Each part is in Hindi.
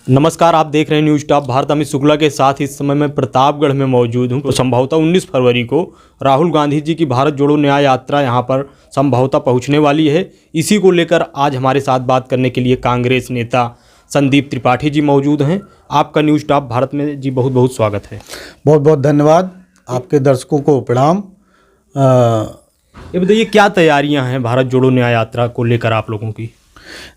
नमस्कार, आप देख रहे हैं न्यूज़ टॉप भारत। अमित शुक्ला के साथ इस समय मैं प्रतापगढ़ में मौजूद हूं। तो संभवतः 19 फरवरी को राहुल गांधी जी की भारत जोड़ो न्याय यात्रा यहां पर संभवतः पहुंचने वाली है। इसी को लेकर आज हमारे साथ बात करने के लिए कांग्रेस नेता संदीप त्रिपाठी जी मौजूद हैं। आपका न्यूज़ टॉप भारत में जी बहुत बहुत स्वागत है। बहुत बहुत धन्यवाद। आपके दर्शकों को प्रणाम। ये बताइए, क्या तैयारियां हैं भारत जोड़ो न्याय यात्रा को लेकर आप लोगों की?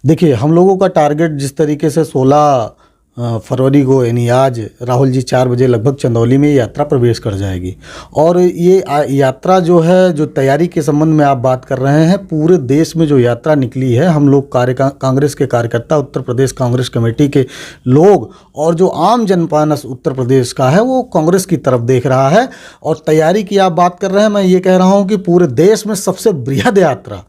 देखिए, हम लोगों का टारगेट जिस तरीके से 16 फरवरी को यानी आज राहुल जी 4 बजे लगभग चंदौली में यात्रा प्रवेश कर जाएगी। और ये यात्रा जो है, जो तैयारी के संबंध में आप बात कर रहे हैं, पूरे देश में जो यात्रा निकली है, हम लोग कांग्रेस के कार्यकर्ता, उत्तर प्रदेश कांग्रेस कमेटी के लोग और जो आम जनमानस उत्तर प्रदेश का है वो कांग्रेस की तरफ देख रहा है। और तैयारी की आप बात कर रहे हैं, मैं ये कह रहा हूँ कि पूरे देश में सबसे बृहद यात्रा,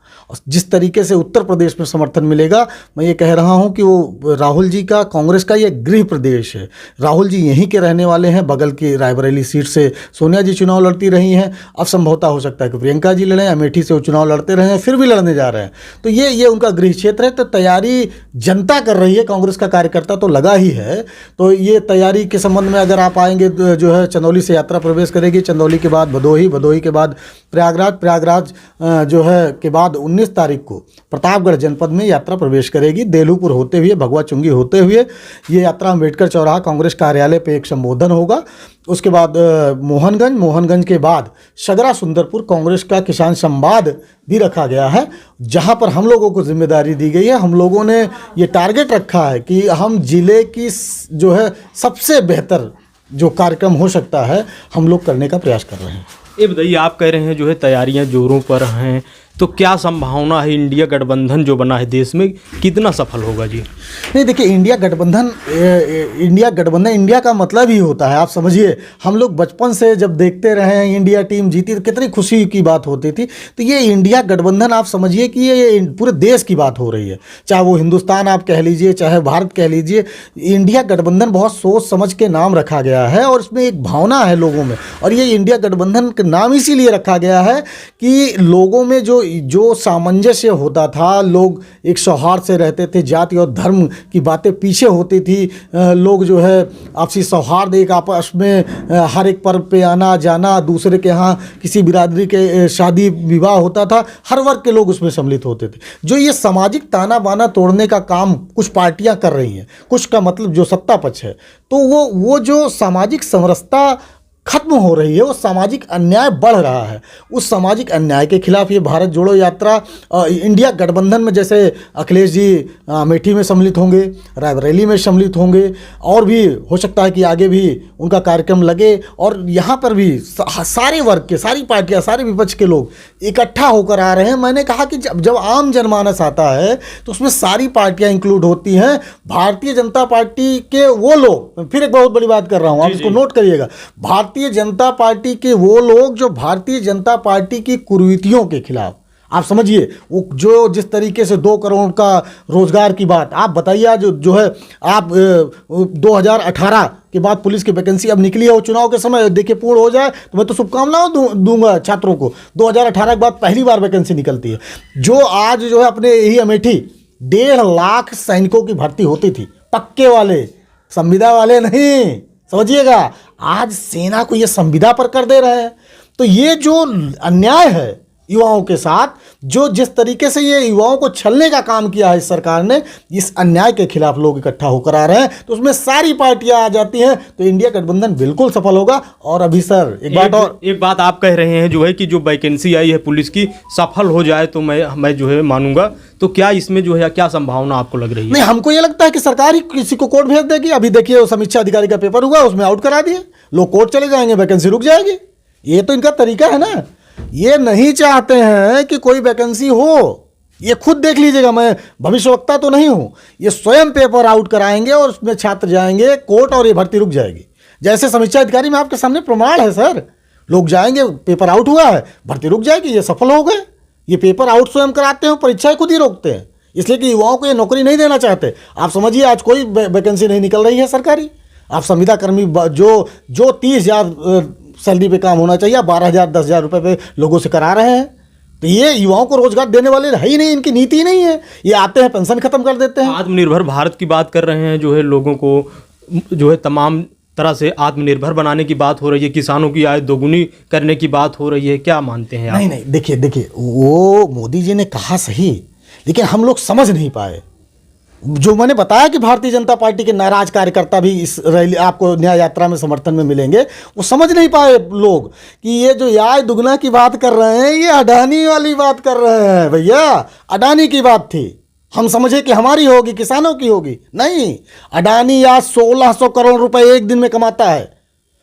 जिस तरीके से उत्तर प्रदेश में समर्थन मिलेगा, मैं ये कह रहा हूं कि वो राहुल जी का, कांग्रेस का ये गृह प्रदेश है। राहुल जी यहीं के रहने वाले हैं। बगल की रायबरेली सीट से सोनिया जी चुनाव लड़ती रही हैं। अब संभवतः हो सकता है कि प्रियंका जी लड़ें। अमेठी से वो चुनाव लड़ते रहे हैं, फिर भी लड़ने जा रहे हैं। तो ये उनका गृह क्षेत्र है। तो तैयारी जनता कर रही है, कांग्रेस का कार्यकर्ता तो लगा ही है। तो ये तैयारी के संबंध में अगर आप आएंगे, जो है चंदौली से यात्रा प्रवेश करेगी, चंदौली के बाद भदोही के बाद प्रयागराज जो है के बाद 19 तारीख को प्रतापगढ़ जनपद में यात्रा प्रवेश करेगी। देलूपुर होते हुए, भगवा चुंगी होते हुए ये यात्रा अम्बेडकर चौराहा कांग्रेस कार्यालय पे एक संबोधन होगा। उसके बाद मोहनगंज के बाद सगरा सुंदरपुर कांग्रेस का किसान संवाद भी रखा गया है, जहां पर हम लोगों को जिम्मेदारी दी गई है। हम लोगों ने ये टारगेट रखा है कि हम जिले की जो है सबसे बेहतर जो कार्यक्रम हो सकता है, हम लोग करने का प्रयास कर रहे हैं। ये बताइए, आप कह रहे हैं जो है तैयारियां जोरों पर हैं, तो क्या संभावना है इंडिया गठबंधन जो बना है देश में कितना सफल होगा जी? नहीं, देखिए, इंडिया गठबंधन इंडिया का मतलब ही होता है, आप समझिए। हम लोग बचपन से जब देखते रहे हैं इंडिया टीम जीती तो कितनी खुशी की बात होती थी। तो ये इंडिया गठबंधन आप समझिए कि ये पूरे देश की बात हो रही है। चाहे वो हिंदुस्तान आप कह लीजिए, चाहे भारत कह लीजिए, इंडिया गठबंधन बहुत सोच समझ के नाम रखा गया है और इसमें एक भावना है लोगों में। और ये इंडिया गठबंधन का नाम इसीलिए रखा गया है कि लोगों में जो सामंजस्य होता था, लोग एक सौहार्द से रहते थे, जाति और धर्म की बातें पीछे होती थी। लोग जो है आपसी सौहार्द, एक आपस में हर एक पर्व पे आना जाना, दूसरे के यहाँ किसी बिरादरी के शादी विवाह होता था, हर वर्ग के लोग उसमें सम्मिलित होते थे। जो ये सामाजिक ताना बाना तोड़ने का काम कुछ पार्टियां कर रही हैं, कुछ का मतलब जो सत्ता पक्ष है, तो वो जो सामाजिक समरसता खत्म हो रही है, वो सामाजिक अन्याय बढ़ रहा है। उस सामाजिक अन्याय के खिलाफ ये भारत जोड़ो यात्रा इंडिया गठबंधन में, जैसे अखिलेश जी अमेठी में सम्मिलित होंगे, रायबरेली में सम्मिलित होंगे, और भी हो सकता है कि आगे भी उनका कार्यक्रम लगे। और यहाँ पर भी सारे वर्ग के, सारी पार्टियाँ, सारे विपक्ष के लोग इकट्ठा होकर आ रहे हैं। मैंने कहा कि जब आम जनमानस आता है तो उसमें सारी पार्टियाँ इंक्लूड होती हैं। भारतीय जनता पार्टी के वो लोग, फिर एक बहुत बड़ी बात कर रहा हूँ, आप इसको नोट करिएगा, भारतीय जनता पार्टी के वो लोग जो भारतीय जनता पार्टी की कुरीतियों के खिलाफ, आप समझिए, वो जो जिस तरीके से 2 करोड़ का रोजगार की बात आप बताइए, जो है आप 2018 के बाद पुलिस की वैकेंसी अब निकली है, वो चुनाव के समय देखिए पूर्ण हो जाए तो मैं तो शुभकामनाएं दूंगा छात्रों को। 2018 के बाद पहली बार वैकेंसी निकलती है। जो आज जो है अपने यही अमेठी 1.5 लाख सैनिकों की भर्ती होती थी, पक्के वाले, संविदा वाले नहीं, समझिएगा। आज सेना को ये संविदा पर कर दे रहे हैं। तो ये जो अन्याय है युवाओं के साथ, जो जिस तरीके से ये युवाओं को छलने का काम किया है इस सरकार ने, इस अन्याय के खिलाफ लोग इकट्ठा होकर आ रहे हैं। तो उसमें सारी पार्टियां आ जाती हैं, तो इंडिया गठबंधन बिल्कुल सफल होगा। और अभी सर एक बात आप कह रहे हैं जो है कि जो वैकेंसी आई है पुलिस की सफल हो जाए तो मैं जो है मानूंगा। तो क्या इसमें जो है क्या संभावना आपको लग रही है? नहीं, हमको ये लगता है कि सरकार ही किसी को कोर्ट भेज देगी। अभी देखिए, समीक्षा अधिकारी का पेपर हुआ, उसमें आउट करा दिए, लोग कोर्ट चले जाएंगे, वैकेंसी रुक जाएगी। ये तो इनका तरीका है ना। ये नहीं चाहते हैं कि कोई वैकेंसी हो। ये खुद देख लीजिएगा, मैं भविष्यवक्ता तो नहीं हूं। ये स्वयं पेपर आउट कराएंगे और उसमें छात्र जाएंगे कोर्ट और ये भर्ती रुक जाएगी। जैसे समीक्षा अधिकारी में आपके सामने प्रमाण है सर, लोग जाएंगे, पेपर आउट हुआ है, भर्ती रुक जाएगी, ये सफल हो गए। ये पेपर आउट स्वयं कराते हैं, परीक्षाएं खुद ही रोकते हैं, इसलिए कि युवाओं को ये नौकरी नहीं देना चाहते। आप समझिए, आज कोई वैकेंसी नहीं निकल रही है सरकारी। आप संविदा कर्मी जो 30,000 सैलरी पे काम होना चाहिए, 12,000 10,000 रुपये पे लोगों से करा रहे हैं। तो ये युवाओं को रोजगार देने वाले है ही नहीं, इनकी नीति ही नहीं है। ये आते हैं पेंशन खत्म कर देते हैं। आत्मनिर्भर भारत की बात कर रहे हैं, जो है लोगों को जो है तमाम तरह से आत्मनिर्भर बनाने की बात हो रही है, किसानों की आय दोगुनी करने की बात हो रही है, क्या मानते हैं आप? नहीं, देखिए वो मोदी जी ने कहा सही, लेकिन हम लोग समझ नहीं पाए। जो मैंने बताया कि भारतीय जनता पार्टी के नाराज कार्यकर्ता भी इस रैली आपको न्याय यात्रा में समर्थन में मिलेंगे, वो समझ नहीं पाए लोग कि ये जो आय दुगना की बात कर रहे हैं, ये अडानी वाली बात कर रहे हैं। भैया, अडानी की बात थी, हम समझे कि हमारी होगी, किसानों की होगी। नहीं, अडानी आज 1600 करोड़ रुपए एक दिन में कमाता है।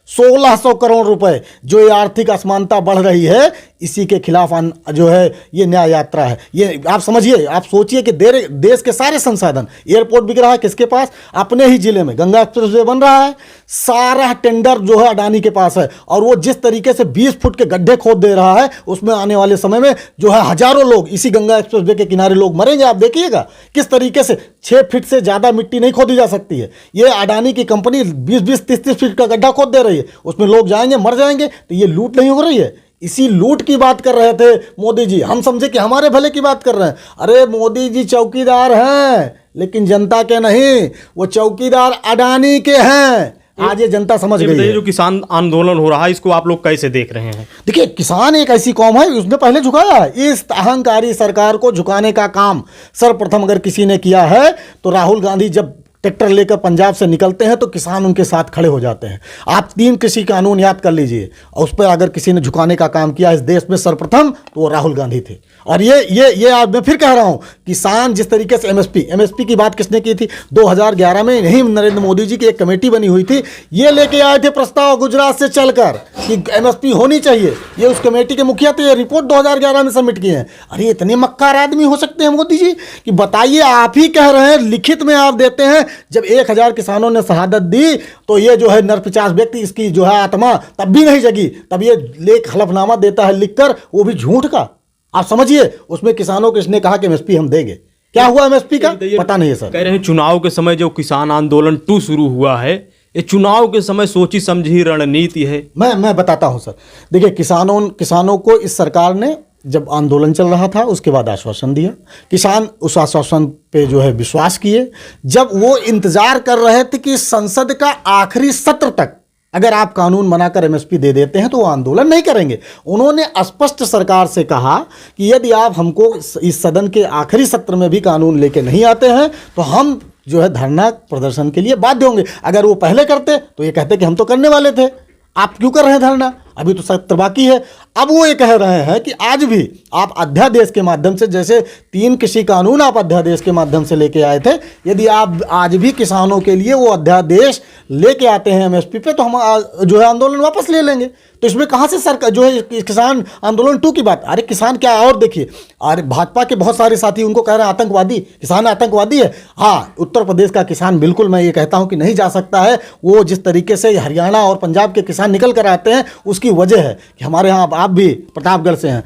1600 करोड़ रुपए। जो ये आर्थिक असमानता बढ़ रही है, इसी के खिलाफ जो है ये न्याय यात्रा है। ये आप समझिए, आप सोचिए कि देश के सारे संसाधन, एयरपोर्ट बिक रहा है किसके पास? अपने ही जिले में गंगा एक्सप्रेसवे बन रहा है, सारा टेंडर जो है अडानी के पास है। और वो जिस तरीके से 20 फुट के गड्ढे खोद दे रहा है, उसमें आने वाले समय में जो है हजारों लोग इसी गंगा एक्सप्रेसवे के किनारे लोग मरेंगे। आप देखिएगा किस तरीके से 6 फीट से ज़्यादा मिट्टी नहीं खोदी जा सकती है। ये अडानी की कंपनी 20-20, 30-30 फीट का गड्ढा खोद दे रही है, उसमें लोग जाएंगे, मर जाएंगे। तो ये लूट नहीं हो रही है? इसी लूट की बात कर रहे थे मोदी जी। हम समझे कि हमारे भले की बात कर रहे हैं। अरे मोदी जी चौकीदार हैं, लेकिन जनता के नहीं, वो चौकीदार अडानी के हैं। आज ये जनता समझ गई है। जो किसान आंदोलन हो रहा है, इसको आप लोग कैसे देख रहे हैं? देखिए, किसान एक ऐसी कौम है, उसने पहले झुकाया है। इस अहंकारी सरकार को झुकाने का काम सर्वप्रथम अगर किसी ने किया है तो राहुल गांधी जब ट्रैक्टर लेकर पंजाब से निकलते हैं तो किसान उनके साथ खड़े हो जाते हैं। आप 3 कृषि कानून याद कर लीजिए, और उस पर अगर किसी ने झुकाने का काम किया इस देश में सर्वप्रथम, तो वो राहुल गांधी थे। और ये आज मैं फिर कह रहा हूं, किसान जिस तरीके से एमएसपी की बात किसने की थी? 2011 में यही नरेंद्र मोदी जी की एक कमेटी बनी हुई थी, ये लेके आए थे प्रस्ताव गुजरात से चलकर कि एमएसपी होनी चाहिए। ये उस कमेटी के मुखिया थे, ये रिपोर्ट 2011 में सबमिट किए हैं। अरे इतने मक्कार आदमी हो सकते हैं मोदी जी कि बताइए, आप ही कह रहे हैं, लिखित में आप देते हैं, जब 1000 किसानों ने शहादत दी तो ये जो है नरपिचास व्यक्ति, इसकी जो है आत्मा तब भी नहीं जगी, तब ये लेख हलफनामा देता है लिखकर, वो भी झूठ का। आप समझिए, उसमें किसानों को इसने कहा कि एमएसपी हम देंगे। क्या हुआ एमएसपी का? पता नहीं है सर। कह रहे हैं चुनाव के समय जो किसान आंदोलन 2 शुरू हुआ है, ये चुनाव के समय सोची समझी रणनीति है। मैं बताता हूं सर। देखिए, किसानों को इस सरकार ने जब आंदोलन चल रहा था उसके बाद आश्वासन दिया, किसान उस आश्वासन पे जो है विश्वास किए। जब वो इंतजार कर रहे थे कि संसद का आखिरी सत्र तक अगर आप कानून बनाकर एमएसपी दे देते हैं तो वो आंदोलन नहीं करेंगे, उन्होंने स्पष्ट सरकार से कहा कि यदि आप हमको इस सदन के आखिरी सत्र में भी कानून लेके नहीं आते हैं तो हम जो है धरना प्रदर्शन के लिए बाध्य होंगे। अगर वो पहले करते तो ये कहते कि हम तो करने वाले थे, आप क्यों कर रहे हैं धरना, अभी तो सत्र बाकी है। अब वो ये कह रहे हैं कि आज भी आप अध्यादेश के माध्यम से, जैसे 3 कृषि कानून आप अध्यादेश के माध्यम से लेके आए थे, यदि आप आज भी किसानों के लिए वो अध्यादेश लेके आते हैं एमएसपी पे, तो हम जो है आंदोलन वापस ले लेंगे। तो इसमें कहाँ से सरकार जो है किसान आंदोलन 2 की बात? अरे किसान क्या, और देखिए, अरे भाजपा के बहुत सारे साथी उनको कह रहे हैं आतंकवादी, किसान आतंकवादी है। हाँ, उत्तर प्रदेश का किसान बिल्कुल मैं ये कहता हूँ कि नहीं जा सकता है। वो जिस तरीके से हरियाणा और पंजाब के किसान निकल कर आते हैं, उसकी वजह है कि हमारे यहाँ आप भी प्रतापगढ़ से हैं,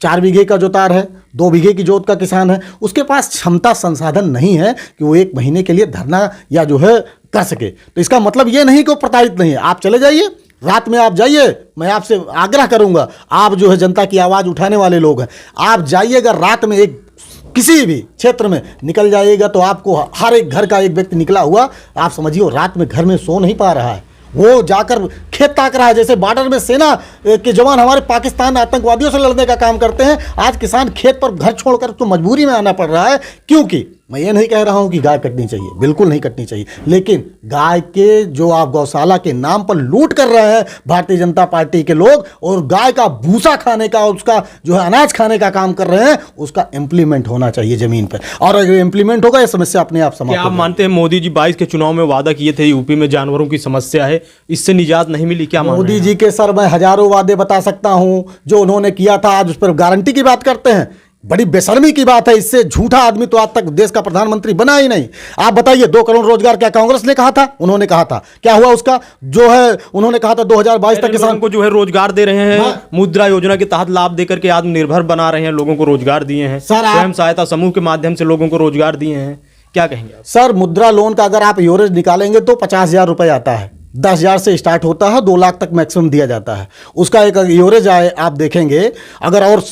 4 बीघे का जोतार है, 2 बीघे की जोत का किसान है, उसके पास क्षमता संसाधन नहीं है कि वो 1 महीने के लिए धरना या जो है कर सके। तो इसका मतलब ये नहीं कि वो प्रताड़ित नहीं है। आप चले जाइए, रात में आप जाइए, मैं आपसे आग्रह करूंगा, आप जो है जनता की आवाज़ उठाने वाले लोग हैं, आप जाइएगा रात में, एक किसी भी क्षेत्र में निकल जाइएगा तो आपको हर एक घर का एक व्यक्ति निकला हुआ, आप समझिए रात में घर में सो नहीं पा रहा है, वो जाकर खेत ताक रहा है। जैसे बॉर्डर में सेना के जवान हमारे पाकिस्तान आतंकवादियों से लड़ने का काम करते हैं, आज किसान खेत पर घर छोड़कर तो मजबूरी में आना पड़ रहा है। क्योंकि मैं ये नहीं कह रहा हूं कि गाय कटनी चाहिए, बिल्कुल नहीं कटनी चाहिए, लेकिन गाय के जो आप गौशाला के नाम पर लूट कर रहे हैं भारतीय जनता पार्टी के लोग, और गाय का भूसा खाने का, उसका जो है अनाज खाने का काम कर रहे हैं, उसका इम्प्लीमेंट होना चाहिए जमीन पर। और अगर इम्प्लीमेंट होगा, ये समस्या अपने आप समाप्त हो जाएगी। आप मानते हैं मोदी जी 22 के चुनाव में वादा किए थे यूपी में जानवरों की समस्या है, इससे निजात नहीं मिली, क्या मोदी जी के सर मैं हजारों वादे बता सकता हूं जो उन्होंने किया था, आज उस पर गारंटी की बात करते हैं। बड़ी बेशर्मी की बात है, इससे झूठा आदमी तो आज तक देश का प्रधानमंत्री बना ही नहीं। आप बताइए, 2 करोड़ रोजगार क्या कांग्रेस ने कहा था? उन्होंने कहा था, क्या हुआ उसका? जो है उन्होंने कहा था 2022 तक किसान को जो है रोजगार दे रहे हैं। हाँ। मुद्रा योजना के तहत लाभ देकर के आत्मनिर्भर बना रहे हैं, लोगों को रोजगार दिए हैं, स्वयं सहायता समूह के माध्यम से लोगों को रोजगार दिए हैं। क्या कहेंगे आप? सर, मुद्रा लोन का अगर आप एवरेज निकालेंगे तो 50,000 रुपये आता है 10,000 से स्टार्ट होता है, 2 लाख तक मैक्सिमम दिया जाता है। उसका एक एवरेज आए आप देखेंगे, अगर और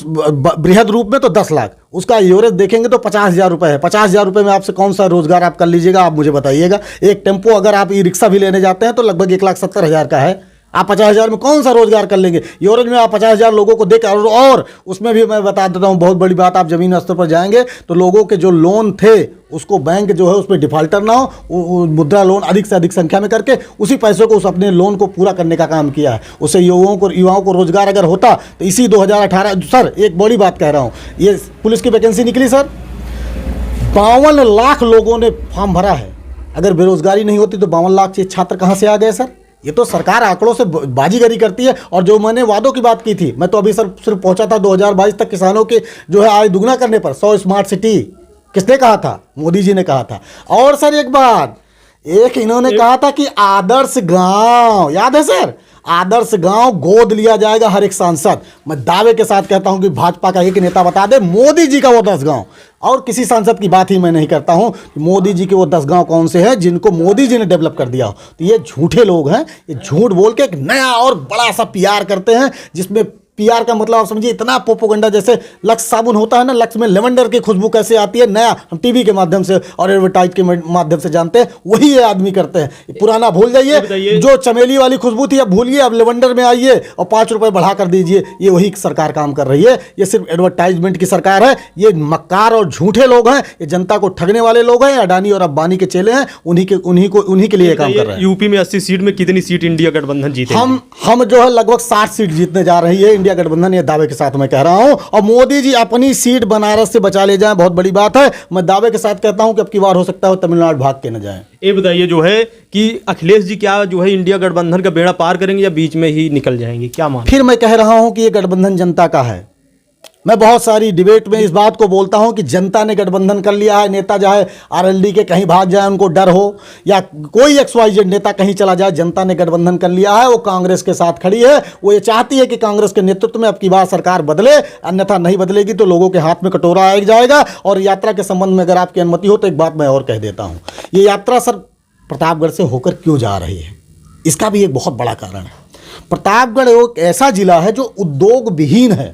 बृहद रूप में तो 10 लाख, उसका एवरेज देखेंगे तो 50,000 रुपये है। 50,000 रुपये में आपसे कौन सा रोजगार आप कर लीजिएगा, आप मुझे बताइएगा। एक टेम्पो अगर आप ई रिक्शा भी लेने जाते हैं तो लगभग 1,70,000 का है। आप 50,000 में कौन सा रोजगार कर लेंगे? एवरेज में आप 50,000 लोगों को देकर, और उसमें भी मैं बता देता हूँ बहुत बड़ी बात, आप जमीन स्तर पर जाएंगे तो लोगों के जो लोन थे उसको बैंक जो है उस पर डिफाल्टर ना हो, मुद्रा लोन अधिक से अधिक संख्या में करके उसी पैसों को उस अपने लोन को पूरा करने का काम किया है। उससे युवाओं को रोजगार अगर होता तो इसी 2018, सर एक बड़ी बात कह रहा हूँ, ये पुलिस की वैकेंसी निकली सर, 52 लाख लोगों ने फॉर्म भरा है। अगर बेरोजगारी नहीं होती तो 52 लाख छात्र कहाँ से आ गए सर? ये तो सरकार आंकड़ों से बाजीगरी करती है। और जो मैंने वादों की बात की थी, मैं तो अभी सर सिर्फ पहुंचा था 2022 तक किसानों के जो है आय दुगना करने पर। 100 स्मार्ट सिटी किसने कहा था? मोदी जी ने कहा था। और सर एक बात, एक इन्होंने कहा था कि आदर्श गांव, याद है सर? आदर्श गांव गोद लिया जाएगा हर एक सांसद। मैं दावे के साथ कहता हूं कि भाजपा का एक नेता बता दे मोदी जी का वो 10 गांव, और किसी सांसद की बात ही मैं नहीं करता हूं। मोदी जी के वो 10 गांव कौन से हैं जिनको मोदी जी ने डेवलप कर दिया हो? तो ये झूठे लोग हैं, ये झूठ बोल के एक नया और बड़ा सा पीआर करते हैं, जिसमें पीआर का मतलब आप समझिए इतना प्रोपेगेंडा, जैसे लक्स साबुन होता है ना, लक्स में लेवेंडर की खुशबू कैसे आती है, नया हम टीवी के माध्यम से और एडवर्टाइज के माध्यम से जानते हैं, वही ये आदमी करते हैं। पुराना भूल जाइए, जो चमेली वाली खुशबू थी अब भूलिए, अब लेवेंडर में आइए और 5 रुपए बढ़ा कर दीजिए। ये वही सरकार काम कर रही है। ये सिर्फ एडवर्टाइजमेंट की सरकार है। ये मक्कार और झूठे लोग हैं, ये जनता को ठगने वाले लोग हैं, अडानी और अंबानी के चेले हैं, उन्हीं के लिए काम कर रहे हैं। यूपी में 80 सीट में कितनी सीट इंडिया गठबंधन जीते? हम जो है लगभग 60 सीट जीतने जा रही है इंडिया गठबंधन, ये दावे के साथ मैं कह रहा हूं। और मोदी जी अपनी सीट बनारस से बचा ले जाएं, बहुत बड़ी बात है। मैं दावे के साथ कहता हूं कि अब की बार हो सकता है तमिलनाडु भाग के न जाएं। ये बताइए जो है कि अखिलेश जी क्या जो है इंडिया गठबंधन का बेड़ा पार करेंगे या बीच में ही निकल जाएंगे, क्या मान? फिर मैं कह रहा हूं कि ये गठबंधन जनता का है। मैं बहुत सारी डिबेट में इस बात को बोलता हूं कि जनता ने गठबंधन कर लिया है। नेता चाहे आरएलडी के कहीं भाग जाए, उनको डर हो, या कोई XYZ नेता कहीं चला जाए, जनता ने गठबंधन कर लिया है। वो कांग्रेस के साथ खड़ी है। वो ये चाहती है कि कांग्रेस के नेतृत्व में अब की बार सरकार बदले, अन्यथा नहीं बदलेगी तो लोगों के हाथ में कटोरा आ जाएगा। और यात्रा के संबंध में अगर आपकी अनुमति हो तो एक बात मैं और कह देता हूँ। ये यात्रा सर प्रतापगढ़ से होकर क्यों जा रही है, इसका भी एक बहुत बड़ा कारण है। प्रतापगढ़ एक ऐसा जिला है जो उद्योग विहीन है।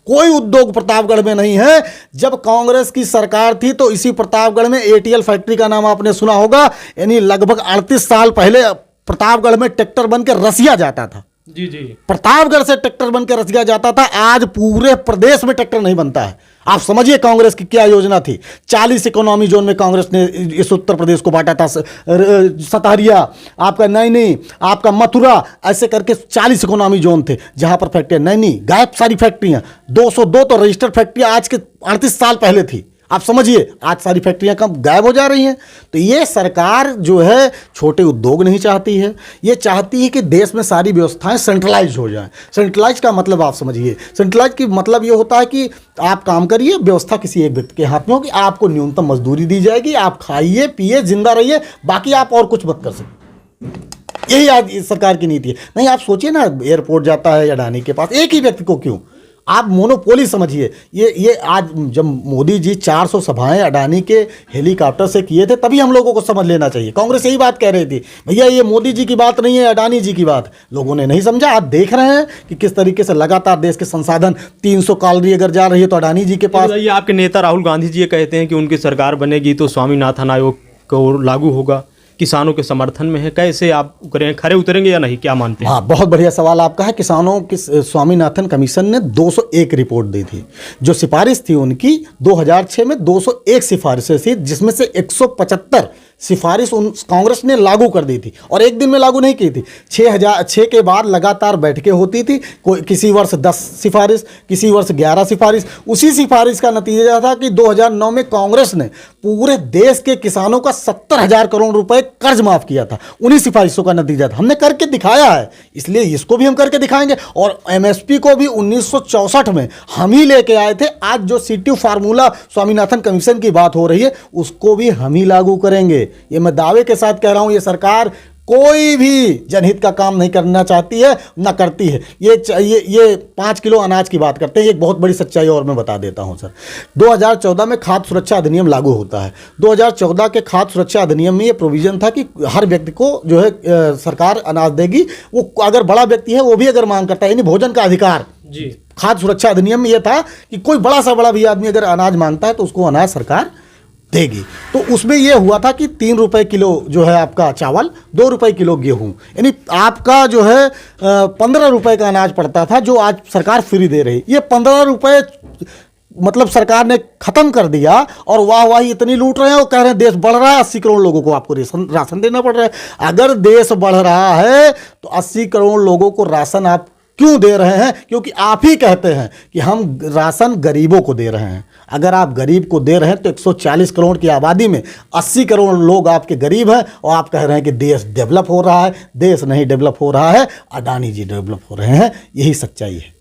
कोई उद्योग प्रतापगढ़ में नहीं है। जब कांग्रेस की सरकार थी तो इसी प्रतापगढ़ में ATL फैक्ट्री का नाम आपने सुना होगा, यानी लगभग 38 साल पहले प्रतापगढ़ में ट्रैक्टर बन के रसिया जाता था। जी जी, प्रतापगढ़ से ट्रैक्टर बन के रसिया जाता था। आज पूरे प्रदेश में ट्रैक्टर नहीं बनता है। आप समझिए कांग्रेस की क्या योजना थी। 40 इकोनॉमी जोन में कांग्रेस ने इस उत्तर प्रदेश को बांटा था। सतारिया, आपका नैनी, आपका मथुरा, ऐसे करके 40 इकोनॉमी जोन थे जहां पर फैक्ट्रियां, नैनी गायब सारी फैक्ट्रियां। 202 तो रजिस्टर्ड फैक्ट्रियां आज के 38 साल पहले थी। आप समझिए आज सारी फैक्ट्रियां कब गायब हो जा रही हैं। तो ये सरकार जो है छोटे उद्योग नहीं चाहती है। ये चाहती है कि देश में सारी व्यवस्थाएं सेंट्रलाइज हो जाएं। सेंट्रलाइज का मतलब आप समझिए, सेंट्रलाइज की मतलब ये होता है कि आप काम करिए, व्यवस्था किसी एक व्यक्ति के हाथ में होगी, आपको न्यूनतम मजदूरी दी जाएगी, आप खाइए पिए जिंदा रहिए, बाकी आप और कुछ मत कर सकते। यही आज इस सरकार की नीति है। नहीं आप सोचिए ना, एयरपोर्ट जाता है अडानी के पास, एक ही व्यक्ति को क्यों? आप मोनोपोली समझिए। ये आज जब मोदी जी 400 सभाएं अडानी के हेलीकॉप्टर से किए थे, तभी हम लोगों को समझ लेना चाहिए। कांग्रेस यही बात कह रही थी, भैया ये मोदी जी की बात नहीं है, अडानी जी की बात। लोगों ने नहीं समझा। आप देख रहे हैं कि किस तरीके से लगातार देश के संसाधन 300 कॉलोनी अगर जा रही है तो अडानी जी के पास। ये आपके नेता राहुल गांधी जी ये कहते हैं कि उनकी सरकार बनेगी तो स्वामीनाथन आयोग को लागू होगा, किसानों के समर्थन में है। कैसे आप खरे उतरेंगे या नहीं, क्या मानते हैं? हाँ, बहुत बढ़िया सवाल आपका है। किसानों की स्वामीनाथन कमीशन ने 201 रिपोर्ट दी थी। जो सिफारिश थी उनकी 2006 में 201 सिफारिशें थी, जिसमें से 175 सिफारिश कांग्रेस ने लागू कर दी थी और एक दिन में लागू नहीं की थी। 6 के बाद लगातार बैठकें होती थी। कोई किसी वर्ष 10 सिफारिश, किसी वर्ष 11 सिफारिश। उसी सिफारिश का नतीजा था कि 2009 में कांग्रेस ने पूरे देश के किसानों का 70,000 करोड़ रुपए कर्ज माफ किया था। उन्हीं सिफारिशों का नतीजा था। हमने करके दिखाया है, इसलिए इसको भी हम करके दिखाएंगे। और MSP को भी 1964 में हम ही लेके आए थे। आज जो CTU फार्मूला स्वामीनाथन कमीशन की बात हो रही है, उसको भी हम ही लागू करेंगे। ये मैं दावे के साथ कह रहा हूं। ये सरकार कोई भी जनहित का काम नहीं करना चाहती है, ना करती है। ये 5 किलो अनाज की बात करते हैं। एक बहुत बड़ी सच्चाई और मैं बता देता हूं सर। 2014 में खाद्य सुरक्षा अधिनियम लागू होता है। 2014 के खाद्य सुरक्षा अधिनियम में ये प्रोविजन था कि हर व्यक्ति को जो है सरकार अनाज देगी। वो अगर बड़ा व्यक्ति है वो भी अगर मांग करता है, यानी भोजन का अधिकार जी। खाद्य सुरक्षा अधिनियम में यह था कि कोई बड़ा सा बड़ा भी आदमी अगर अनाज मांगता है तो उसको अनाज सरकार देगी। तो उसमें यह हुआ था कि 3 रुपए किलो जो है आपका चावल, 2 रुपए किलो गेहूं, यानी आपका जो है 15 रुपए का अनाज पड़ता था, जो आज सरकार फ्री दे रही। ये 15 रुपए मतलब सरकार ने खत्म कर दिया और वाह इतनी लूट रहे हैं। वो कह रहे हैं देश बढ़ रहा है, 80 करोड़ लोगों को आपको राशन देना पड़ रहा है। अगर देश बढ़ रहा है तो 80 करोड़ लोगों को राशन आप क्यों दे रहे हैं? क्योंकि आप ही कहते हैं कि हम राशन गरीबों को दे रहे हैं। अगर आप गरीब को दे रहे हैं तो 140 करोड़ की आबादी में 80 करोड़ लोग आपके गरीब हैं और आप कह रहे हैं कि देश डेवलप हो रहा है। देश नहीं डेवलप हो रहा है, अडानी जी डेवलप हो रहे हैं। यही सच्चाई है।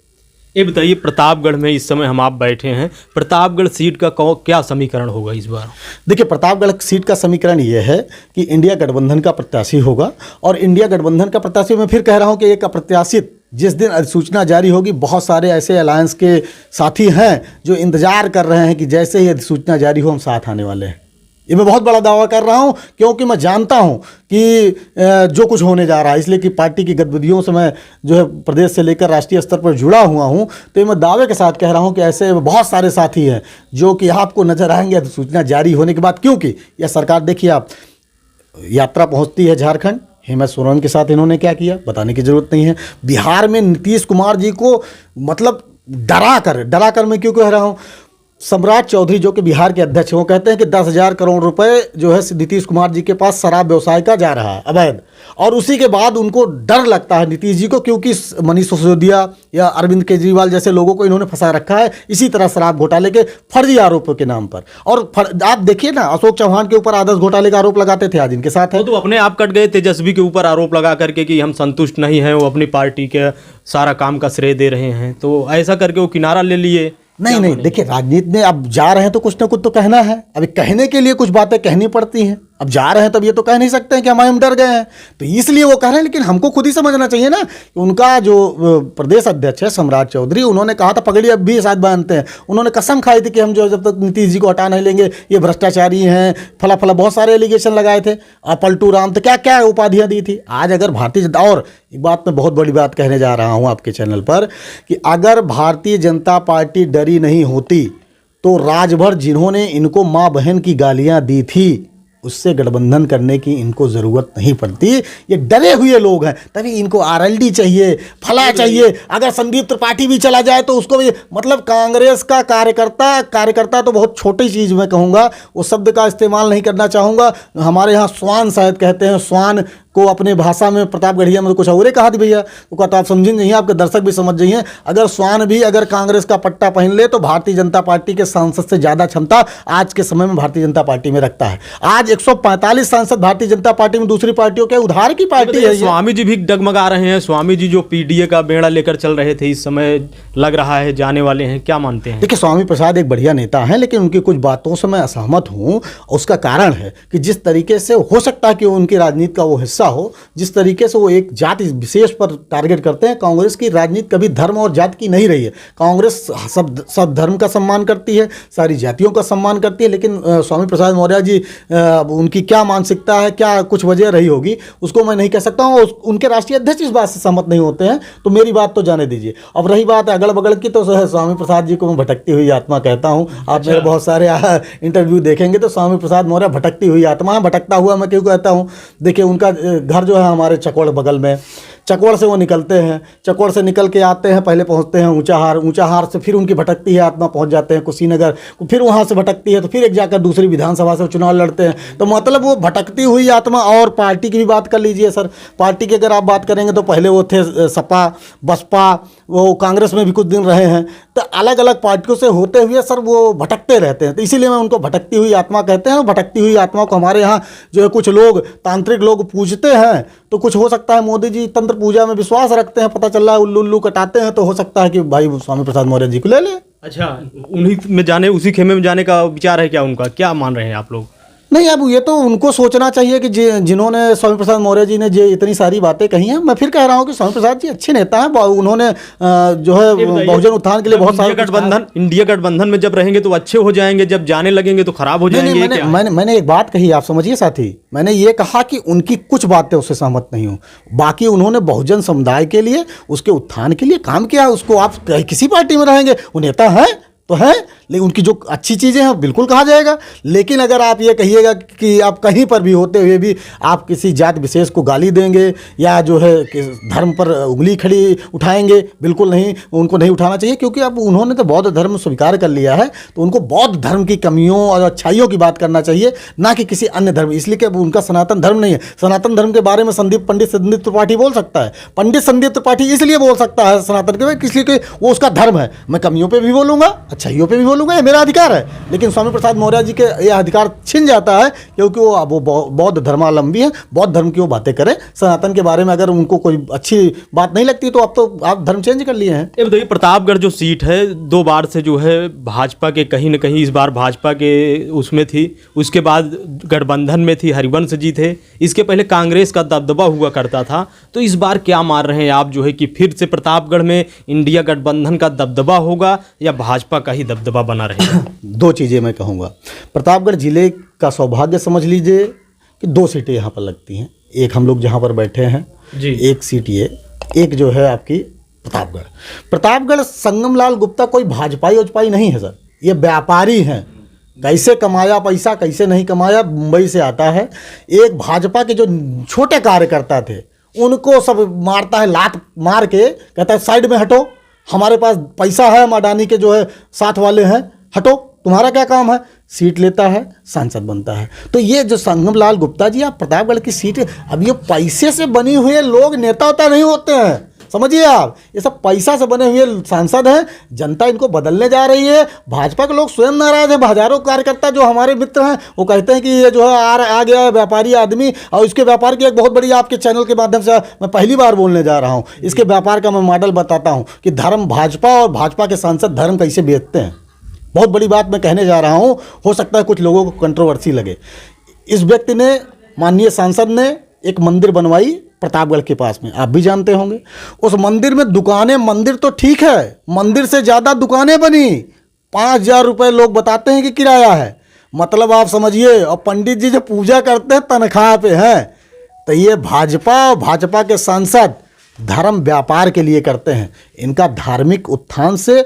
ये बताइए, प्रतापगढ़ में इस समय हम आप बैठे हैं, प्रतापगढ़ सीट का क्या समीकरण होगा इस बार? देखिए, प्रतापगढ़ सीट का समीकरण ये है कि इंडिया गठबंधन का प्रत्याशी होगा। और इंडिया गठबंधन का प्रत्याशी मैं फिर कह रहा हूँ कि एक अप्रत्याशित, जिस दिन अधिसूचना जारी होगी, बहुत सारे ऐसे अलायंस के साथी हैं जो इंतजार कर रहे हैं कि जैसे ही अधिसूचना जारी हो हम साथ आने वाले हैं। ये मैं बहुत बड़ा दावा कर रहा हूँ, क्योंकि मैं जानता हूँ कि जो कुछ होने जा रहा है, इसलिए कि पार्टी की गतिविधियों से मैं जो है प्रदेश से लेकर राष्ट्रीय स्तर पर जुड़ा हुआ हूँ। तो ये मैं दावे के साथ कह रहा हूँ कि ऐसे बहुत सारे साथी हैं जो कि आपको नजर आएंगे अधिसूचना जारी होने के बाद। क्योंकि यह सरकार, देखिए आप, यात्रा पहुँचती है झारखंड, हेमंत सोरेन के साथ इन्होंने क्या किया बताने की जरूरत नहीं है। बिहार में नीतीश कुमार जी को मतलब डरा कर मैं क्यों कह रहा हूँ, सम्राट चौधरी जो कि बिहार के अध्यक्ष हैं, वो कहते हैं कि 10,000 करोड़ रुपए जो है नीतीश कुमार जी के पास शराब व्यवसाय का जा रहा है अवैध। और उसी के बाद उनको डर लगता है नीतीश जी को, क्योंकि मनीष सिसोदिया या अरविंद केजरीवाल जैसे लोगों को इन्होंने फंसा रखा है इसी तरह शराब घोटाले के फर्जी आरोपों के नाम पर। और आप देखिए ना, अशोक चौहान के ऊपर आदर्श घोटाले का आरोप लगाते थे, आज इनके साथ है। तो अपने आप कट गए तेजस्वी के ऊपर आरोप लगा करके कि हम संतुष्ट नहीं हैं, वो अपनी पार्टी के सारा काम का श्रेय दे रहे हैं, तो ऐसा करके वो किनारा ले लिए। नहीं, देखिए, राजनीति में अब जा रहे हैं तो कुछ ना कुछ तो कहना है। अभी कहने के लिए कुछ बातें कहनी पड़ती हैं। अब जा रहे हैं तब ये तो कह नहीं सकते हैं कि हम डर गए हैं, तो इसलिए वो कह रहे हैं। लेकिन हमको खुद ही समझना चाहिए ना कि उनका जो प्रदेश अध्यक्ष है सम्राट चौधरी, उन्होंने कहा था पगड़ी अब भी साथ बांधते हैं। उन्होंने कसम खाई थी कि हम जो जब तक नीतीश जी को हटा नहीं लेंगे, ये भ्रष्टाचारी हैं, फला बहुत सारे एलिगेशन लगाए थे। पलटू राम तो क्या क्या उपाधियां दी थी। आज अगर भारतीय जनता, और एक बात मैं बहुत बड़ी बात कहने जा रहा हूं आपके चैनल पर, कि अगर भारतीय जनता पार्टी डरी नहीं होती तो राजभर जिन्होंने इनको माँ बहन की गालियां दी थी, उससे गठबंधन करने की इनको ज़रूरत नहीं पड़ती। ये डरे हुए लोग हैं, तभी इनको आरएलडी चाहिए, फला चाहिए। अगर संदीप त्रिपाठी भी चला जाए तो उसको भी, मतलब कांग्रेस का कार्यकर्ता तो बहुत छोटी चीज़ मैं कहूँगा, वो शब्द का इस्तेमाल नहीं करना चाहूँगा। हमारे यहाँ स्वान शायद कहते हैं, स्वान को अपने भाषा में प्रतापगढ़िया में तो कुछ और ही कहा थी भैया, तो कहता आप समझें नहीं, आपके दर्शक भी समझ जाइए। अगर स्वान भी अगर कांग्रेस का पट्टा पहन ले तो भारतीय जनता पार्टी के सांसद से ज़्यादा क्षमता आज के समय में भारतीय जनता पार्टी में रखता है। आज 145 सांसद भारतीय जनता पार्टी में दूसरी पार्टियों के उधार की पार्टी है। स्वामी जी भी डगमगा रहे हैं। स्वामी जी जो पीडीए का बेड़ा लेकर चल रहे थे, इस समय लग रहा है जाने वाले हैं, क्या मानते हैं? देखिए, स्वामी प्रसाद एक बढ़िया नेता हैं, लेकिन उनकी कुछ बातों से मैं असहमत हूँ। उसका कारण है कि जिस तरीके से हो सकता है कि उनकी राजनीति का वो हिस्सा हो, जिस तरीके से वो एक जाति विशेष पर टारगेट करते हैं। कांग्रेस की राजनीति कभी धर्म और जाति की नहीं रही है। कांग्रेस सब धर्म का सम्मान करती है, सारी जातियों का सम्मान करती है। लेकिन स्वामी प्रसाद मौर्य जी, उनकी क्या मानसिकता है, क्या कुछ वजह रही होगी, उसको मैं नहीं कह सकता हूँ। उनके राष्ट्रीय अध्यक्ष इस बात से सहमत नहीं होते हैं, तो मेरी बात तो जाने दीजिए। अब रही बात अगल बगल की, तो स्वामी प्रसाद जी को मैं भटकती हुई आत्मा कहता हूँ। आप मेरे बहुत सारे इंटरव्यू देखेंगे तो स्वामी प्रसाद मौर्य भटकती हुई आत्मा, भटकता हुआ मैं क्यों कहता हूँ। देखिए, उनका घर जो है हमारे चकवाड़ बगल में, चकवाड़ से वो निकलते हैं, चकवाड़ से निकल के आते हैं, पहले पहुंचते हैं ऊंचाहार से फिर उनकी भटकती है आत्मा पहुंच जाते हैं कुशीनगर, फिर वहां से भटकती है तो फिर एक जाकर दूसरी विधानसभा से चुनाव लड़ते हैं। तो मतलब वो भटकती हुई आत्मा। और पार्टी की भी बात कर लीजिए सर, पार्टी की अगर आप बात करेंगे तो पहले वो थे सपा, बसपा, वो कांग्रेस में भी कुछ दिन रहे हैं। तो अलग अलग पार्टियों से होते हुए सर वो भटकते रहते हैं, तो इसीलिए मैं उनको भटकती हुई आत्मा कहते हैं। भटकती हुई आत्मा को हमारे यहाँ जो है कुछ लोग, तांत्रिक लोग पूजते हैं, तो कुछ हो सकता है मोदी जी तंत्र पूजा में विश्वास रखते हैं, पता चल रहा है उल्लू कटाते हैं, तो हो सकता है कि भाई स्वामी प्रसाद मौर्य जी को ले ले। अच्छा, उन्हीं में जाने, उसी खेमे में जाने का विचार है क्या उनका? क्या मान रहे हैं आप लोग? नहीं, अब ये तो उनको सोचना चाहिए कि जिन्होंने स्वामी प्रसाद मौर्य जी ने जो इतनी सारी बातें कही हैं, मैं फिर कह रहा हूँ कि स्वामी प्रसाद जी अच्छे नेता हैं, उन्होंने जो है बहुजन उत्थान के लिए बहुत सारे इंडिया गठबंधन में जब रहेंगे तो अच्छे हो जाएंगे, जब जाने लगेंगे तो खराब हो जाएंगे। मैंने एक बात कही, आप समझिए साथी, मैंने ये कहा कि उनकी कुछ बातें उससे सहमत नहीं हूँ, बाकी उन्होंने बहुजन समुदाय के लिए, उसके उत्थान के लिए काम किया। उसको आप किसी पार्टी में रहेंगे, वो नेता है तो है, लेकिन उनकी जो अच्छी चीज़ें हैं बिल्कुल कहा जाएगा। लेकिन अगर आप ये कहिएगा कि आप कहीं पर भी होते हुए भी आप किसी जात विशेष को गाली देंगे या जो है कि धर्म पर उंगली खड़ी उठाएंगे, बिल्कुल नहीं, उनको नहीं उठाना चाहिए। क्योंकि अब उन्होंने तो बौद्ध धर्म स्वीकार कर लिया है, तो उनको बौद्ध धर्म की कमियों और अच्छाइयों की बात करना चाहिए, ना कि किसी अन्य धर्म। इसलिए कि अब उनका सनातन धर्म नहीं है। सनातन धर्म के बारे में पंडित संदीप त्रिपाठी बोल सकता है। पंडित संदीप त्रिपाठी इसलिए बोल सकता है सनातन के बारे, इसलिए कि वो उसका धर्म है। मैं कमियों पर भी बोलूँगा, अच्छाइयों पे भी बोलूँगा, ये मेरा अधिकार है। लेकिन स्वामी प्रसाद मौर्य जी के ये अधिकार छिन जाता है क्योंकि वो बौद्ध धर्मावलंबी है, बौद्ध धर्म की वो बातें करें। सनातन के बारे में अगर उनको कोई अच्छी बात नहीं लगती तो आप धर्म चेंज कर लिए हैं। ये बताइए, प्रतापगढ़ जो सीट है 2 बार से जो है भाजपा के कहीं ना कहीं, इस बार भाजपा के उसमें थी, उसके बाद गठबंधन में थी, हरिवंश जी थे, इसके पहले कांग्रेस का दबदबा हुआ करता था। तो इस बार क्या मान रहे हैं आप जो है कि फिर से प्रतापगढ़ में इंडिया गठबंधन का दबदबा होगा या भाजपा का ही दबदबा बना रहेगा? 2 चीज़ें मैं कहूँगा। प्रतापगढ़ जिले का सौभाग्य समझ लीजिए कि 2 सीटें यहाँ पर लगती हैं। एक हम लोग जहाँ पर बैठे हैं जी, एक सीट ये, एक जो है आपकी प्रतापगढ़ संगम लाल गुप्ता कोई भाजपाई उजपाई नहीं है सर, ये व्यापारी हैं। कैसे कमाया पैसा, कैसे नहीं कमाया, मुंबई से आता है। एक भाजपा के जो छोटे कार्यकर्ता थे उनको सब मारता है, लात मार के कहता है साइड में हटो, हमारे पास पैसा है, अडानी के जो है साथ वाले हैं, हटो, तुम्हारा क्या काम है। सीट लेता है, सांसद बनता है। तो ये जो संगम लाल गुप्ता जी, आप प्रतापगढ़ की सीट, अब ये पैसे से बने हुए लोग नेता उता नहीं होते हैं, समझिए आप, ये सब पैसा से बने हुए सांसद हैं। जनता इनको बदलने जा रही है। भाजपा के लोग स्वयं नाराज हैं। हजारों कार्यकर्ता जो हमारे मित्र हैं वो कहते हैं कि ये जो है आ गया है व्यापारी आदमी, और इसके व्यापार की एक बहुत बड़ी, आपके चैनल के माध्यम से मैं पहली बार बोलने जा रहा हूँ, इसके व्यापार का मैं मॉडल बताता हूँ कि धर्म भाजपा और भाजपा के सांसद धर्म कैसे बेचते हैं। बहुत बड़ी बात मैं कहने जा रहा हूँ, हो सकता है कुछ लोगों को कंट्रोवर्सी लगे। इस व्यक्ति ने, माननीय सांसद ने, एक मंदिर बनवाई प्रतापगढ़ के पास में, आप भी जानते होंगे। उस मंदिर में दुकानें, मंदिर तो ठीक है, मंदिर से ज़्यादा दुकानें बनी। 5,000 रुपये लोग बताते हैं कि किराया है, मतलब आप समझिए। और पंडित जी जो पूजा करते हैं तनख्वाह पे हैं। तो ये भाजपा और भाजपा के सांसद धर्म व्यापार के लिए करते हैं। इनका धार्मिक उत्थान से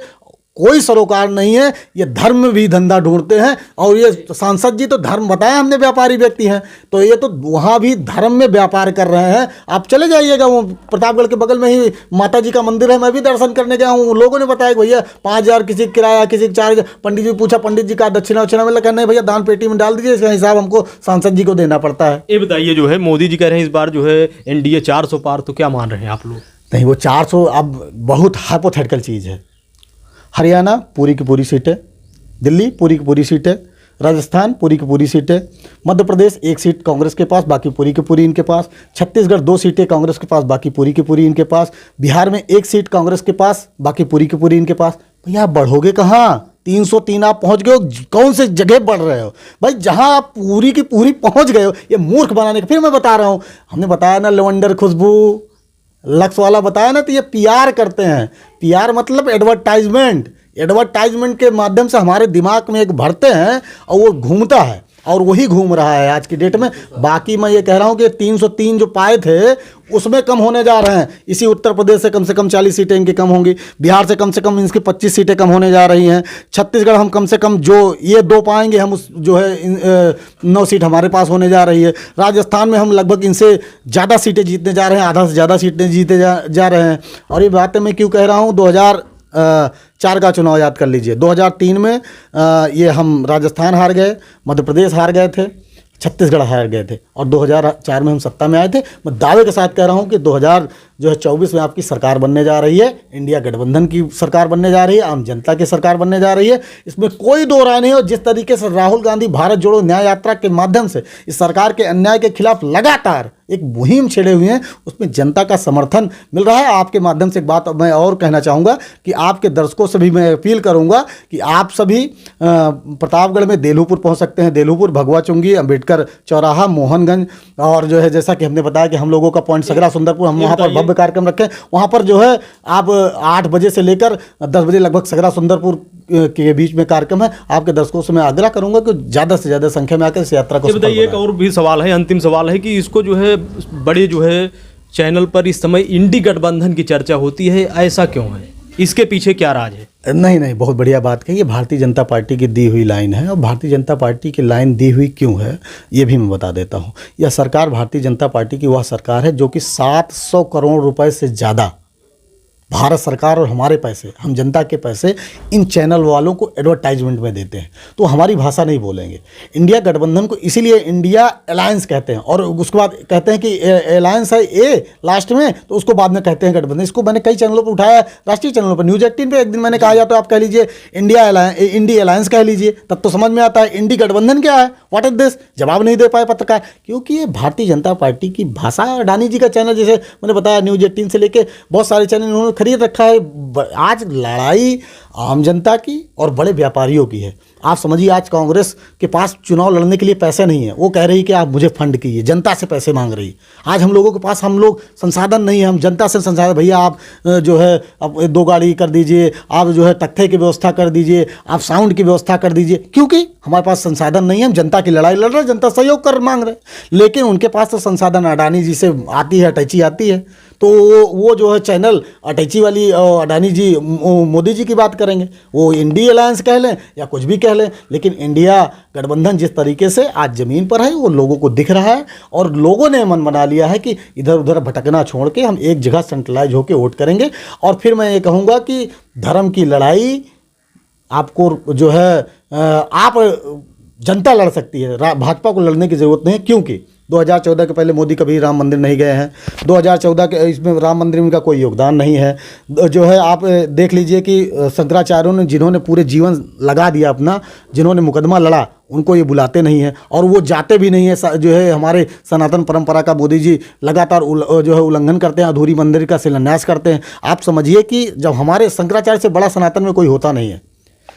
कोई सरोकार नहीं है। ये धर्म में भी धंधा ढूंढते हैं। और ये सांसद जी तो धर्म बताया हमने, व्यापारी व्यक्ति हैं, तो ये तो वहाँ भी धर्म में व्यापार कर रहे हैं। आप चले जाइएगा, वो प्रतापगढ़ के बगल में ही माता जी का मंदिर है, मैं भी दर्शन करने गया हूँ। लोगों ने बताया कि भैया 5,000 किसी का किराया, किसी का 4,000। पंडित जी पूछा, पंडित जी का दक्षिणा उच्छिना में लगा, नहीं भैया दान पेटी में डाल दीजिए, इसका हिसाब हमको सांसद जी को देना पड़ता है। ये बताइए, जो है मोदी जी कह रहे हैं इस बार जो है NDA 400 पार, तो क्या मान रहे हैं आप लोग? नहीं, वो 400 अब बहुत हाइपोथेटिकल चीज़ है। हरियाणा पूरी की पूरी सीट है, दिल्ली पूरी की पूरी सीट है, राजस्थान पूरी की पूरी सीट है, मध्य प्रदेश 1 सीट कांग्रेस के पास, बाकी पूरी की पूरी इनके पास, छत्तीसगढ़ 2 सीटें कांग्रेस के पास, बाकी पूरी की पूरी इनके पास, बिहार में 1 सीट कांग्रेस के पास, बाकी पूरी की पूरी इनके पास। भैया आप बढ़ोगे कहाँ? 303 आप पहुँच गए हो, कौन से जगह बढ़ रहे हो भाई? जहाँ आप पूरी की पूरी पहुँच गए हो, ये मूर्ख बनाने का। फिर मैं बता रहा हूँ, हमने बताया ना लवंडर खुशबू लक्स वाला बताया ना, तो ये PR करते हैं। PR मतलब एडवर्टाइजमेंट। एडवर्टाइजमेंट के माध्यम से हमारे दिमाग में एक भरते हैं और वो घूमता है, और वही घूम रहा है आज की डेट में। बाकी मैं ये कह रहा हूँ कि 303 जो पाए थे उसमें कम होने जा रहे हैं। इसी उत्तर प्रदेश से कम 40 सीटें इनकी कम होंगी, बिहार से कम इनकी 25 सीटें कम होने जा रही हैं, छत्तीसगढ़ हम कम से कम जो ये 2 पाएंगे, हम उस जो है 9 सीट हमारे पास होने जा रही है। राजस्थान में हम लगभग इनसे ज़्यादा सीटें जीतने जा रहे हैं, आधा से ज़्यादा सीटें जीते जा रहे हैं। और ये बातें मैं क्यों कह रहा हूँ, 2004 का चुनाव याद कर लीजिए। 2003 में ये हम राजस्थान हार गए, मध्य प्रदेश हार गए थे, छत्तीसगढ़ हार गए थे, और 2004 में हम सत्ता में आए थे। मैं दावे के साथ कह रहा हूँ कि जो है 24 में आपकी सरकार बनने जा रही है, इंडिया गठबंधन की सरकार बनने जा रही है, आम जनता की सरकार बनने जा रही है, इसमें कोई दो राय नहीं। और जिस तरीके से राहुल गांधी भारत जोड़ो न्याय यात्रा के माध्यम से इस सरकार के अन्याय के खिलाफ लगातार एक मुहिम छेड़े हुए हैं, उसमें जनता का समर्थन मिल रहा है। आपके माध्यम से एक बात मैं और कहना चाहूँगा कि आपके दर्शकों से भी मैं अपील करूँगा कि आप सभी प्रतापगढ़ में देलूपुर पहुँच सकते हैं। देलूपुर, भगवा चुंगी, अंबेडकर चौराहा, मोहनगंज, और जो है जैसा कि हमने बताया कि हम लोगों का पॉइंट सगरा सुंदरपुर, हम वहाँ पर भव्य कार्यक्रम रखें। वहाँ पर जो है आप 8 बजे से लेकर 10 बजे लगभग सगरा सुंदरपुर के बीच में कार्यक्रम है। आपके दर्शकों से मैं आग्रह करूँगा कि ज़्यादा से ज़्यादा संख्या में आकर इस यात्रा को बताइए। एक और भी सवाल है, अंतिम सवाल है कि इसको जो है बड़े जो है चैनल पर इस समय इंडी गठबंधन की चर्चा होती है, ऐसा क्यों है? इसके पीछे क्या राज है? नहीं, बहुत बढ़िया बात कही। ये भारतीय जनता पार्टी की दी हुई लाइन है, और भारतीय जनता पार्टी की लाइन दी हुई क्यों है ये भी मैं बता देता हूँ। यह सरकार भारतीय जनता पार्टी की वह सरकार है जो कि 700 करोड़ रुपए से ज़्यादा भारत सरकार और हमारे पैसे, हम जनता के पैसे इन चैनल वालों को एडवर्टाइजमेंट में देते हैं। तो हमारी भाषा नहीं बोलेंगे। इंडिया गठबंधन को इसीलिए इंडिया अलायंस कहते हैं, और उसके बाद कहते हैं कि अलायंस है ए लास्ट में, तो उसको बाद में कहते हैं गठबंधन। इसको मैंने कई चैनलों पर उठाया, राष्ट्रीय चैनलों पर, न्यूज़ 18 पे एक दिन मैंने कहा, या तो आप कह लीजिए इंडी अलायंस कह लीजिए, तब तो समझ में आता है। इंडी गठबंधन क्या है, व्हाट इज दिस? जवाब नहीं दे पाए पत्रकार, क्योंकि ये भारतीय जनता पार्टी की भाषा है। अडानी जी का चैनल, जैसे मैंने बताया, न्यूज़ 18 से लेके बहुत सारे चैनल उन्होंने खरीद रखा है। आज लड़ाई आम जनता की और बड़े व्यापारियों की है। आप समझिए, आज कांग्रेस के पास चुनाव लड़ने के लिए पैसे नहीं है। वो कह रही कि आप मुझे फंड कीजिए, जनता से पैसे मांग रही। आज हम लोगों के पास, हम लोग संसाधन नहीं है, हम जनता से संसाधन, भैया आप जो है अब 2 गाड़ी कर दीजिए, आप जो है तख्ते की व्यवस्था कर दीजिए, आप साउंड की व्यवस्था कर दीजिए, क्योंकि हमारे पास संसाधन नहीं है। हम जनता की लड़ाई लड़ रहे हैं, जनता सहयोग कर मांग रहे, लेकिन उनके पास तो संसाधन अडानी जी से आती है, अटैची आती है। तो वो जो है चैनल अटैची वाली अडानी जी, मोदी जी की बात करेंगे, वो इंडी अलायंस कह लें या कुछ भी कह लें, लेकिन इंडिया गठबंधन जिस तरीके से आज ज़मीन पर है वो लोगों को दिख रहा है, और लोगों ने मन बना लिया है कि इधर उधर भटकना छोड़ के हम एक जगह सेंट्रलाइज होकर वोट करेंगे। और फिर मैं ये कहूँगा कि धर्म की लड़ाई आपको जो है आप जनता लड़ सकती है, भाजपा को लड़ने की ज़रूरत नहीं है, क्योंकि 2014 के पहले मोदी कभी राम मंदिर नहीं गए हैं। 2014 के इसमें राम मंदिर में का कोई योगदान नहीं है। जो है आप देख लीजिए कि शंकराचार्यों ने, जिन्होंने पूरे जीवन लगा दिया अपना, जिन्होंने मुकदमा लड़ा, उनको ये बुलाते नहीं हैं, और वो जाते भी नहीं है। जो है हमारे सनातन परंपरा का मोदी जी लगातार जो है उल्लंघन करते हैं, अधूरी मंदिर का शिलान्यास करते हैं। आप समझिए कि जब हमारे शंकराचार्य से बड़ा सनातन में कोई होता नहीं है।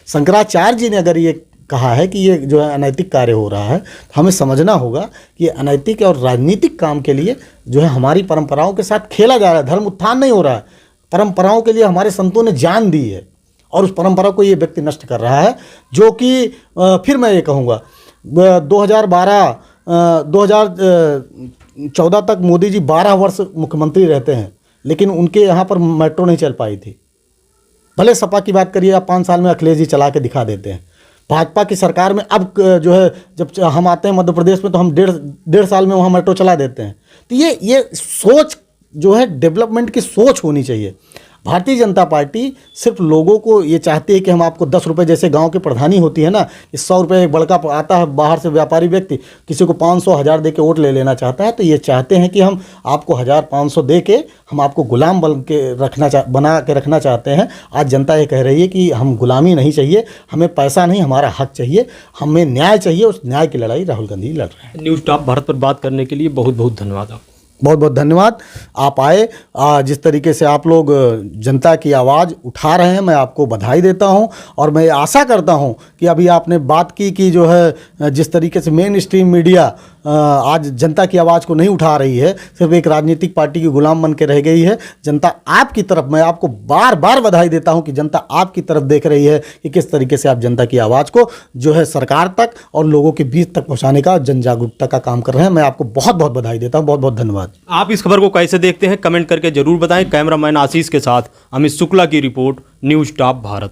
शंकराचार्य जी ने अगर ये कहा है कि ये जो है अनैतिक कार्य हो रहा है, हमें समझना होगा कि अनैतिक और राजनीतिक काम के लिए जो है हमारी परंपराओं के साथ खेला जा रहा है। धर्म उत्थान नहीं हो रहा है। परंपराओं के लिए हमारे संतों ने जान दी है, और उस परंपरा को ये व्यक्ति नष्ट कर रहा है, जो कि फिर मैं ये कहूँगा 2014 तक मोदी जी 12 वर्ष मुख्यमंत्री रहते हैं, लेकिन उनके यहाँ पर मेट्रो नहीं चल पाई थी। भले सपा की बात करिए, आप 5 साल में अखिलेश जी चला के दिखा देते हैं। भाजपा की सरकार में अब जो है जब हम आते हैं मध्य प्रदेश में, तो हम डेढ़ साल में वहाँ मेट्रो चला देते हैं। तो ये सोच जो है, डेवलपमेंट की सोच होनी चाहिए। भारतीय जनता पार्टी सिर्फ लोगों को ये चाहती है कि हम आपको 10 रुपये, जैसे गांव की प्रधानी होती है ना, कि 100 रुपये एक बड़का आता है बाहर से व्यापारी व्यक्ति, किसी को 500 1000 दे के वोट ले लेना चाहता है, तो ये चाहते हैं कि हम आपको 1000-500 दे के हम आपको गुलाम बना के रखना चाहते हैं। आज जनता ये कह रही है कि हम गुलामी नहीं चाहिए, हमें पैसा नहीं, हमारा हक चाहिए, हमें न्याय चाहिए। उस न्याय की लड़ाई राहुल गांधी लड़ रहे हैं। न्यूज़ टॉप भारत पर बात करने के लिए बहुत बहुत धन्यवाद। आप बहुत बहुत धन्यवाद। आप आए, जिस तरीके से आप लोग जनता की आवाज़ उठा रहे हैं, मैं आपको बधाई देता हूं, और मैं आशा करता हूं कि अभी आपने बात की कि जो है जिस तरीके से मेन स्ट्रीम मीडिया आज जनता की आवाज़ को नहीं उठा रही है, सिर्फ एक राजनीतिक पार्टी की गुलाम बन के रह गई है। जनता आपकी तरफ, मैं आपको बार बार बधाई देता हूं कि जनता आपकी तरफ देख रही है कि किस तरीके से आप जनता की आवाज़ को जो है सरकार तक और लोगों के बीच तक पहुंचाने का, जन जागरूकता का काम कर रहे हैं। मैं आपको बहुत बहुत बधाई देता हूं। बहुत बहुत धन्यवाद। आप इस खबर को कैसे देखते हैं, कमेंट करके जरूर बताएं। कैमरामैन आशीष के साथ अमित शुक्ला की रिपोर्ट, न्यूज़ टॉप भारत।